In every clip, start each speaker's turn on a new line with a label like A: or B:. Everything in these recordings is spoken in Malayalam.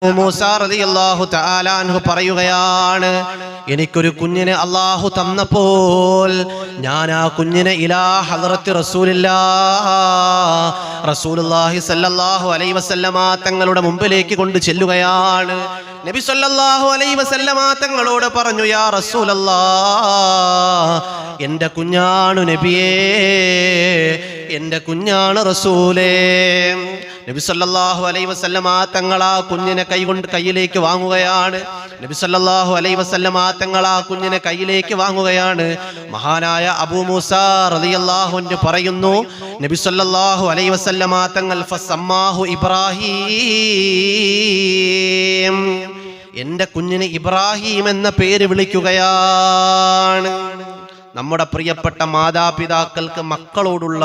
A: മൂസ റളിയല്ലാഹു തആല അൻഹു പറയുകയാണ്, എനിക്കൊരു കുഞ്ഞിനെ അല്ലാഹു തന്നപ്പോൾ ഞാൻ ആ കുഞ്ഞിനെ ഇലാ ഹദ്റത്തി റസൂലുള്ളാഹി സ്വല്ലല്ലാഹു അലൈഹി വസല്ലമ തങ്ങളുടെ മുമ്പിലേക്ക് കൊണ്ട് ചെല്ലുകയാണ്. നബി സ്വല്ലല്ലാഹു അലൈഹി വസല്ലമ തങ്ങളോട് പറഞ്ഞു, യാ റസൂലല്ലാഹ്, എൻ്റെ കുഞ്ഞാണു നബിയേ, എൻ്റെ കുഞ്ഞാണ് റസൂലേ. നബി സല്ലല്ലാഹു അലൈഹി വസല്ലമ തങ്ങൾ ആ കുഞ്ഞിനെ കയ്യിലേക്ക് വാങ്ങുകയാണ്. നബി സല്ലല്ലാഹു അലൈഹി വസല്ലമ തങ്ങൾ ആ കുഞ്ഞിനെ കയ്യിലേക്ക് വാങ്ങുകയാണ്. മഹാനായ അബൂ മൂസ റളിയല്ലാഹു അൻഹു പറയുന്നു, നബി സല്ലല്ലാഹു അലൈഹി വസല്ലമ തങ്ങൾ ഫസമ്മാഹു ഇബ്രാഹീം, എൻ്റെ കുഞ്ഞിന് ഇബ്രാഹീം എന്ന പേര് വിളിക്കുകയാണ്. നമ്മുടെ പ്രിയപ്പെട്ട മാതാപിതാക്കൾക്ക് മക്കളോടുള്ള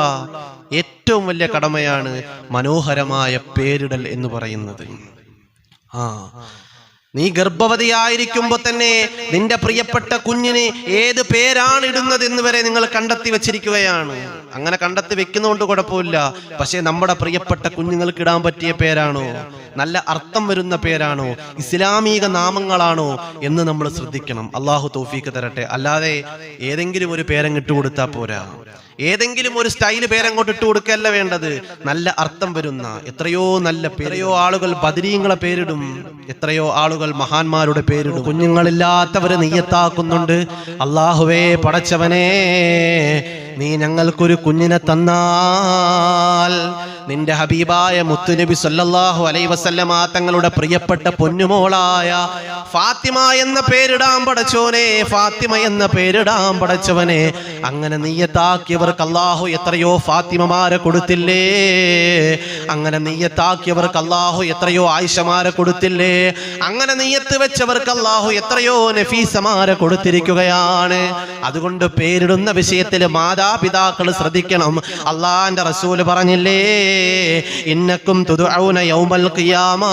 A: ഏറ്റവും വലിയ കടമയാണ് മനോഹരമായ പേരിടൽ എന്ന് പറയുന്നത്. നീ ഗർഭവതിയായിരിക്കുമ്പോൾ തന്നെ നിന്റെ പ്രിയപ്പെട്ട കുഞ്ഞിന് ഏത് പേരാണ് ഇടുന്നത് എന്ന് വരെ നിങ്ങൾ കണ്ടെത്തി വെച്ചിരിക്കുകയാണ്. അങ്ങനെ കണ്ടെത്തി വെക്കുന്നതുകൊണ്ട് കുഴപ്പമില്ല. പക്ഷേ നമ്മുടെ പ്രിയപ്പെട്ട കുഞ്ഞുങ്ങൾക്ക് ഇടാൻ പറ്റിയ പേരാണോ, നല്ല അർത്ഥം വരുന്ന പേരാണോ, ഇസ്ലാമിക നാമങ്ങളാണോ എന്ന് നമ്മൾ ശ്രദ്ധിക്കണം. അള്ളാഹു തൗഫീഖ് തരട്ടെ. അല്ലാതെ ഏതെങ്കിലും ഒരു പേരങ്ങിട്ട് കൊടുത്താൽ പോരാ, ഏതെങ്കിലും ഒരു സ്റ്റൈല് പേരങ്ങോട്ട് ഇട്ട് കൊടുക്കല്ല വേണ്ടത്. നല്ല അർത്ഥം വരുന്ന എത്രയോ നല്ല എത്രയോ ആളുകൾ ബദരീങ്ങളെ പേരിടും, എത്രയോ ആളുകൾ മഹാന്മാരുടെ പേരിടും. കുഞ്ഞുങ്ങളില്ലാത്തവര് നിയ്യത്താക്കുന്നുണ്ട്, അല്ലാഹുവേ പടച്ചവനേ, നീ ഞങ്ങൾക്കൊരു കുഞ്ഞിനെ തന്നാൽ നിന്റെ ഹബീബായ മുത്തുനബി സല്ലല്ലാഹു അലൈഹി വസല്ലമ തങ്ങളുടെ പ്രിയപ്പെട്ട പൊന്നുമോളായ ഫാത്തിമ എന്ന പേരിടാൻ പടച്ചോനെ, ഫാത്തിമ എന്ന പേരിടാൻ പടച്ചവനെ. അങ്ങനെ നിയ്യത്താക്കിയവർക്ക് അല്ലാഹു എത്രയോ ഫാത്തിമമാരെ കൊടുത്തില്ലേ, അങ്ങനെ നിയ്യത്താക്കിയവർക്ക് അല്ലാഹു എത്രയോ ആയിഷമാരെ കൊടുത്തില്ലേ, അങ്ങനെ നിയ്യത്ത് വെച്ചവർക്ക് അല്ലാഹു എത്രയോ നഫീസമാരെ കൊടുത്തിരിക്കുകയാണ്. അതുകൊണ്ട് പേരിടുന്ന വിഷയത്തിൽ മാതാപിതാക്കൾ ശ്രദ്ധിക്കണം. അല്ലാഹുവിന്റെ റസൂല് പറഞ്ഞില്ലേ, ഇന്നക്കും തുദഊന യൗമൽ ഖിയാമ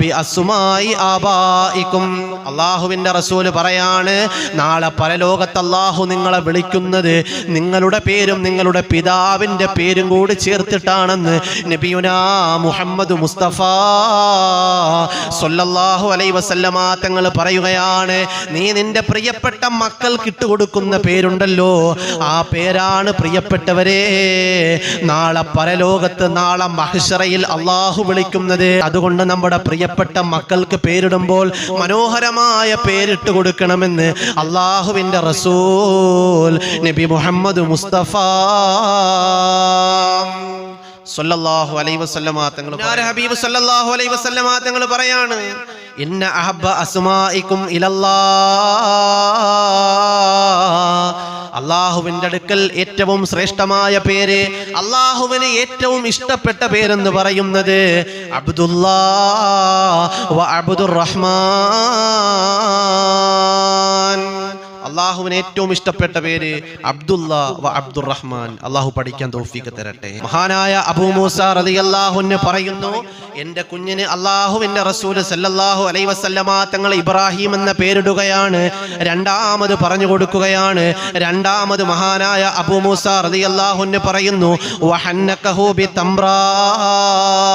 A: ബി അസ്മാഇ ആബായിക്കും. അല്ലാഹുവിന്റെ റസൂല് പറയാണ്, നാളെ പരലോകത്ത് അല്ലാഹു നിങ്ങളെ വിളിക്കുന്നത് നിങ്ങളുടെ പേരും നിങ്ങളുടെ പിതാവിന്റെ പേരും കൂടി ചേർത്തിട്ടാണെന്ന് നബിയുനാ മുഹമ്മദ് മുസ്തഫ സ്വല്ലല്ലാഹു അലൈഹി വസല്ലമ തങ്ങൾ പറയുകയാണ്. നീ നിന്റെ പ്രിയപ്പെട്ട മക്കൾക്ക് ഇട്ടുകൊടുക്കുന്ന പേരുണ്ടല്ലോ, ആ പേരാണ് പ്രിയപ്പെട്ടവരെ നാളെ പരലോകത്ത്, നാളെ മഹ്ശറയിൽ അല്ലാഹു വിളിക്കുന്നത്. അതുകൊണ്ട് നമ്മുടെ പ്രിയപ്പെട്ട മക്കൾക്ക് പേരിടുമ്പോൾ മനോഹരമായ പേരിട്ട് കൊടുക്കണമെന്ന് അല്ലാഹുവിന്റെ റസൂൽ നബി മുഹമ്മദ് മുസ്തഫ സല്ലല്ലാഹു അലൈഹി വസല്ലമ തങ്ങൾ, ഹബീബ് സല്ലല്ലാഹു അലൈഹി വസല്ലമ തങ്ങൾ പറയാണ്, ഇന്ന അഹബ്ബ അസ്മാഇക്കും ഇലല്ലാഹ്, അല്ലാഹുവിന്റെ അടുക്കൽ ഏറ്റവും ശ്രേഷ്ഠമായ പേര്, അല്ലാഹുവിന് ഏറ്റവും ഇഷ്ടപ്പെട്ട പേരെന്ന് പറയുന്നത് അബ്ദുല്ലാഹ് വ അബ്ദുർ റഹ്മാൻ. അല്ലാഹുവിന് ഏറ്റവും ഇഷ്ടപ്പെട്ട പേര് അബ്ദുല്ലാ വ അബ്ദുർ റഹ്മാൻ. അല്ലാഹു പഠിക്കാൻ തൗഫീഖ് തരട്ടെ. മഹാനായ അബൂ മൂസ റളിയല്ലാഹു അൻഹു പറയുന്നു, എൻ്റെ കുഞ്ഞിന് അല്ലാഹുവിന്റെ റസൂൽ സല്ലല്ലാഹു അലൈഹി വസല്ലമ തങ്ങൾ ഇബ്രാഹിം എന്ന പേരിടുകയാണ്. രണ്ടാമത് പറഞ്ഞു കൊടുക്കുകയാണ്. രണ്ടാമത് മഹാനായ അബൂ മൂസ റളിയല്ലാഹു അൻഹു പറയുന്നു, വഹന്നകഹു ബി തംറാം.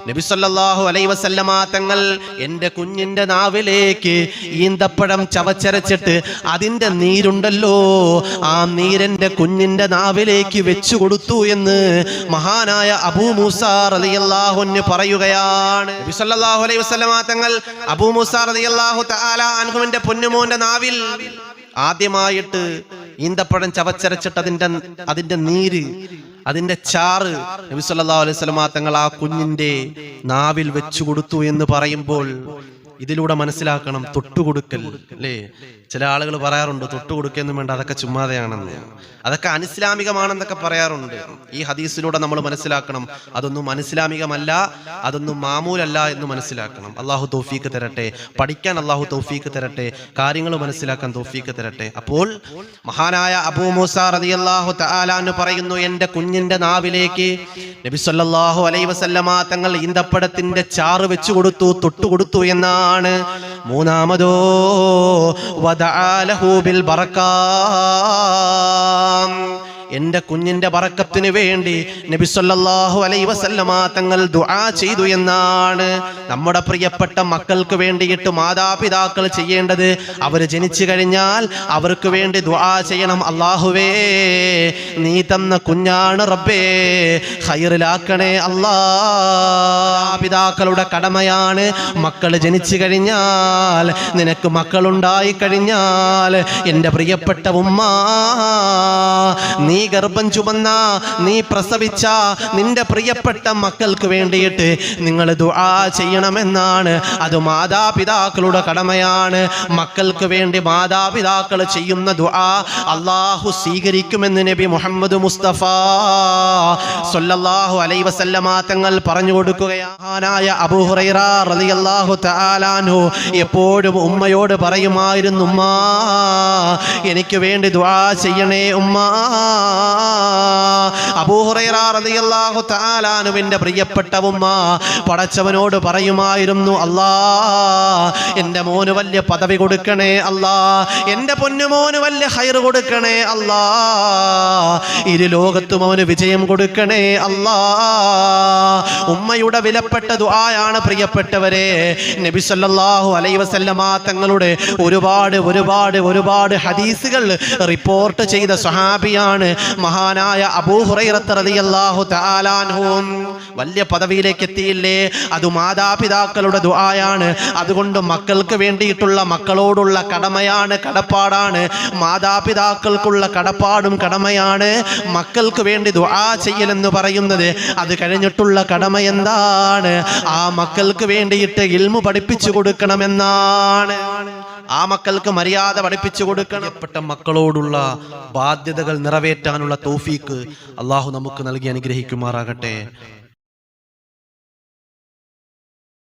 A: നബി സല്ലല്ലാഹു അലൈഹി വസല്ലമ തങ്ങൾ എൻ്റെ കുഞ്ഞിൻ്റെ നാവിലേക്ക് ഈന്തപ്പഴം ചവച്ചരച്ചിട്ട് അതിൻ്റെ നീരുണ്ടല്ലോ, ആ നീരെൻ്റെ കുഞ്ഞിൻ്റെ നാവിലേക്ക് വെച്ചു കൊടുത്തു എന്ന് മഹാനായ അബൂ മൂസ റളിയല്ലാഹു അൻഹു പറയുകയാണ്. നബി സല്ലല്ലാഹു അലൈഹി വസല്ലമ തങ്ങൾ അബൂ മൂസ റളിയല്ലാഹു തആല അൻഹുവിന്റെ പൊന്നുമോന്റെ നാവിൽ ആദ്യമായിട്ട് ഈന്തപ്പഴം ചവച്ചരച്ചിട്ട് അതിന്റെ നീര്, അതിന്റെ ചാറ് നബി സല്ലല്ലാഹു അലൈഹി വസല്ലമ തങ്ങൾ ആ കുഞ്ഞിന്റെ നാവിൽ വെച്ചു കൊടുത്തു എന്ന് പറയുമ്പോൾ ഇതിലൂടെ മനസ്സിലാക്കണം തൊട്ടുകൊടുക്കൽ അല്ലേ. ചില ആളുകൾ പറയാറുണ്ട് തൊട്ടുകൊടുക്കൊന്നും വേണ്ട, അതൊക്കെ ചുമ്മാതെയാണെന്ന്, അതൊക്കെ അനിസ്ലാമികമാണെന്നൊക്കെ പറയാറുണ്ട്. ഈ ഹദീസിലൂടെ നമ്മൾ മനസ്സിലാക്കണം, അതൊന്നും അനിസ്ലാമികമല്ല, അതൊന്നും മാമൂലല്ല എന്ന് മനസ്സിലാക്കണം. അള്ളാഹു തൗഫീഖ് തരട്ടെ, പഠിക്കാൻ അള്ളാഹു തൗഫീഖ് തരട്ടെ, കാര്യങ്ങൾ മനസ്സിലാക്കാൻ തൗഫീഖ് തരട്ടെ. അപ്പോൾ മഹാനായ അബൂ മൂസ റളിയല്ലാഹു തആല അൻഹു പറയുന്നു, എൻ്റെ കുഞ്ഞിന്റെ നാവിലേക്ക് നബി സല്ലല്ലാഹു അലൈഹി വസല്ലമ തങ്ങൾ ഈന്തപ്പഴത്തിന്റെ ചാറ് വെച്ചു കൊടുത്തു, തൊട്ടുകൊടുത്തു എന്നാണ്. മൂന്നാമതോ വദഅ ലഹു ബിൽ ബറകാ, എൻ്റെ കുഞ്ഞിൻ്റെ ബറക്കത്തിന് വേണ്ടി നബി സല്ലല്ലാഹു അലൈഹി വസല്ലമ തങ്ങൾ ദുആ ചെയ്തു എന്നാണ്. നമ്മുടെ പ്രിയപ്പെട്ട മക്കൾക്ക് വേണ്ടിയിട്ട് മാതാപിതാക്കൾ ചെയ്യേണ്ടത്, അവർ ജനിച്ചു കഴിഞ്ഞാൽ അവർക്ക് വേണ്ടി ദുആ ചെയ്യണം. അല്ലാഹുവേ, നീ തന്ന കുഞ്ഞാണ് റബ്ബേ, ഖൈറിലാക്കണേ അല്ലാ. പിതാക്കളുടെ കടമയാണ്. മക്കൾ ജനിച്ചു കഴിഞ്ഞാൽ, നിനക്ക് മക്കളുണ്ടായി കഴിഞ്ഞാൽ, എൻ്റെ പ്രിയപ്പെട്ട ഉമ്മ, നീ ഗർഭം ചുമന്ന, നീ പ്രസവിച്ച നിന്റെ പ്രിയപ്പെട്ട മക്കൾക്ക് വേണ്ടിയിട്ട് നിങ്ങൾ ദുആ ചെയ്യണമെന്നാണ്. അത് മാതാപിതാക്കളുടെ കടമയാണ്. മക്കൾക്ക് വേണ്ടി മാതാപിതാക്കൾ ചെയ്യുന്ന ദുആ അല്ലാഹു സ്വീകരിക്കുമെന്ന് നബി മുഹമ്മദ് മുസ്തഫ സല്ലല്ലാഹു അലൈഹി വസല്ലമ തങ്ങൾ പറഞ്ഞു കൊടുക്കുകയാണ്. അബൂ ഹുറൈറ റളിയല്ലാഹു തആല അൻഹു എപ്പോഴും ഉമ്മയോട് പറയുമായിരുന്നു, ഉമ്മ, എനിക്ക് വേണ്ടി ദുആ ചെയ്യണേ ഉമ്മ. അബൂ ഹുറൈറ റളിയല്ലാഹു തആല അൻഹുവിന്റെ പ്രിയപ്പെട്ട ഉമ്മ പടച്ചവനോട് പറയുമായിരുന്നു, അല്ലാ, എൻ്റെ മോന് വലിയ പദവി കൊടുക്കണേ അല്ലാ, എൻ്റെ പൊന്നുമോന് വലിയ ഖൈർ കൊടുക്കണേ അല്ലാ, ഇരു ലോകത്തും അവന് വിജയം കൊടുക്കണേ അല്ലാ. ഉമ്മയുടെ വിലപ്പെട്ട ദുആയാണ് പ്രിയപ്പെട്ടവരെ. നബി സല്ലല്ലാഹു അലൈഹി വസല്ലമ തങ്ങളുടെ ഒരുപാട് ഒരുപാട് ഒരുപാട് ഹദീസുകൾ റിപ്പോർട്ട് ചെയ്ത സ്വഹാബിയാണ് മഹാനായ അബൂ ഹുറൈറ റളിയല്ലാഹു തആല അൻഹു. വലിയ പദവിയിലേക്ക് എത്തിയില്ലേ, അത് മാതാപിതാക്കളുടെ ദുആയാണ്. അതുകൊണ്ട് മക്കൾക്ക് വേണ്ടിയിട്ടുള്ള മക്കളോടുള്ള കടമയാണ്, കടപ്പാടാണ്. മാതാപിതാക്കൾക്കുള്ള കടപ്പാടും കടമയാണ്. മക്കൾക്ക് വേണ്ടി ദുആ ചെയ്യലെന്ന് പറയുന്നത്. അത് കഴിഞ്ഞിട്ടുള്ള കടമ എന്താണ്? ആ മക്കൾക്ക് വേണ്ടിയിട്ട് ഇൽമു പഠിപ്പിച്ചു കൊടുക്കണമെന്നാണ്. ആ മക്കൾക്ക് മര്യാദ പഠിപ്പിച്ചു കൊടുക്കണം. പ്രിയപ്പെട്ട മക്കളോടുള്ള ബാധ്യതകൾ നിറവേറ്റാനുള്ള തൗഫീക്ക് അല്ലാഹു നമുക്ക് നൽകി അനുഗ്രഹിക്കുമാറാകട്ടെ.